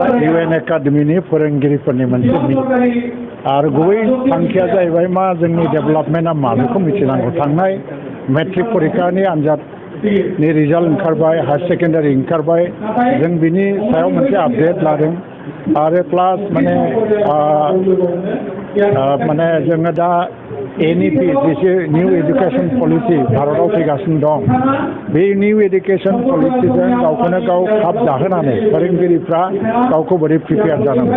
UN एकाडेमिनि फोरोंगिरिफोरनि मोनसे आरो गुबै थांखिया जाहैबाय मा जोंनि डेभेलपमेन्टआ मा बेखौ मिथिनांगौ। थांनाय मेट्रिक परिखानि आनजादनि रिजाल्ट ओंखारबाय, हायार सेकेन्डारि ओंखारबाय, जों बिनि सायाव मोनसे आपडेट लादों आरो प्लास माने जोङो दा NEP जिसे निउ एडुकेशन पलिसि भारताव फैगासिनो दं, बे निउ एडुकेशन पलिसिजों गावखौनो गाव खाब जाहोनानै फोरोंगिरिफ्रा गावखौ बोरै प्रिपेयार जानांगौ।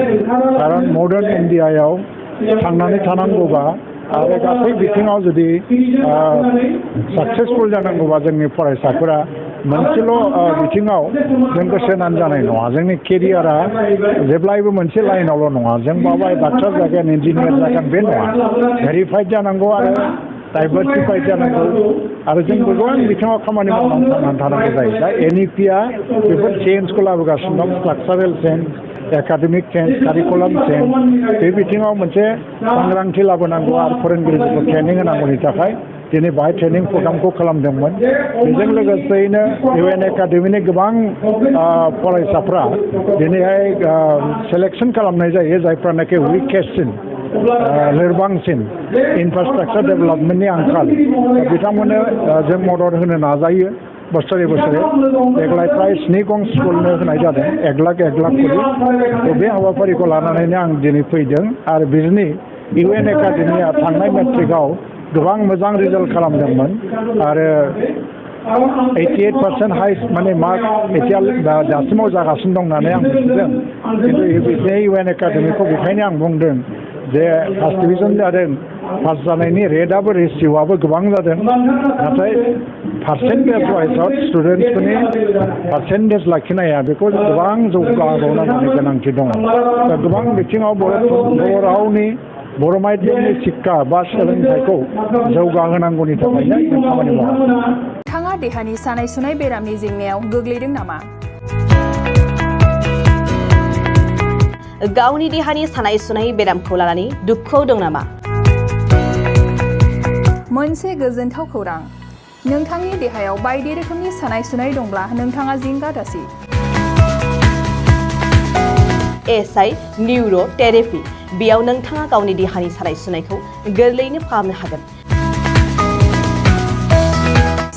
खारन मडार्न इन्डियायाव थांनानै थानांगौबा आरो गासै बिथिङाव जुदि साक्सेसफुल जानांगौबा जोंनि फरायसाफोरा मोनसेल' बिथिङाव जों गोसो होनानै जानाय नङा। जोंनि केरियारा जेब्लायबो मोनसे लाइनावल' नङा। जों माबा डाक्टार जागोन, इन्जिनियार जागोन बे नङा। भेरिफाइड जानांगौ आरो डाइभार्सिफाइड जानांगौ आरो जों गोबां बिथिङाव खामानि मावनानै थांनानै थानांगौ जायो। दा NEPआ बेफोर चेन्जखौ लाबोगासिनो दं, structural change, academic change, curriculum change. बे बिथिङाव मोनसे सांग्रांथि लाबोनांगौ आरो फोरोंगिरिफोरखौ ट्रेनिं होनांगौनि थाखाय दिनै बाहाय ट्रेनिं प्रग्रामखौ खालामदोंमोन। बेजों लोगोसेयैनो UN एकाडेमिनि गोबां फरायसाफ्रा दिनैहाय सेलेक्सन खालामनाय जायो जायफ्रानाखि विकेस्टसिन, लोरबांसिन इनफ्रास्ट्राक्चार डेभेलपमेन्टनि आंखाल, बिथांमोननो जों मदद होनो नाजायो बोसोरे बोसोरे। देग्लाय प्राय 9 गं स्कुलनो होनाय जादों 1 लाख करि। बे हाबाफारिखौ लानानैनो आं दिनै फैदों आरो बिनि UN एकाडेमिया थांनाय मेट्रिकआव गोबां मोजां रिजाल्ट खालामदोंमोन आरो 88% हाइस्ट माने मार्क दासिमाव जागासिनो दं होननानै आं मिथिदों। खिन्थु बे UN एकाडेमिखौ बेखायनो आं बुंदों जे फार्स्ट डिभिजन जादों, पास जानायनि रेटआबो रेसिय'आबो गोबां जादों, नाथाय पार्सेन्टेज वाइसआव स्टुडेन्टसफोरनि पार्सेन्टेज लाखिनाया बेखौ गोबां जौगाहोबावनांगौनि गोनांथि दङ। दा गोबां बिथिङाव बर' रावनि बर' माध्यमनि शिक्षा बा सोलोंथाइखौ जौगाहोनांगौनि थाखायनो जों खामानि मावो। नोंथाङा देहानि सानाय सुनाय बेरामनि जेंनायाव गोग्लैदों नामा? गावनि देहानि सानाय सुनाय बेरामखौ लानानै दुखुआव दं नामा? मोनसे गोजोनथाव खौरां, नोंथांनि देहायाव बायदि रोखोमनि सानाय सुनाय दंब्ला नोंथाङा जिंगा दासि। SI निउर' थेरापि, बेयाव नोंथाङा गावनि देहानि सानाय सुनायखौ गोरलैयैनो फाहामनो हागोन।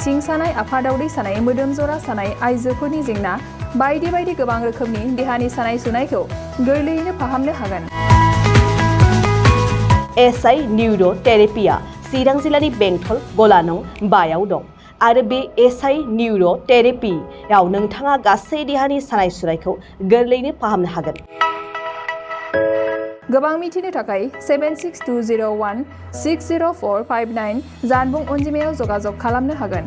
सिं सानाय, आफादावदै सानाय, मोदोम जरा सानाय, आइजोफोरनि जेंना, बायदि बायदि गोबां रोखोमनि देहानि सानाय सुनायखौ गोरलैयैनो फाहामनो हागोन। SI निउर' थेरापिया चिरां जिल्लानि बेंटल गलानं 5आव दं आरो बे SI निउर' थेरापियाव नोंथाङा गासै देहानि सानाय सुनायखौ गोरलैयैनो फाहामनो हागोन। गोबां मिथिनो थाखाय 7620160459 जानबुं अनजिमायाव जगाजग खालामनो हागोन।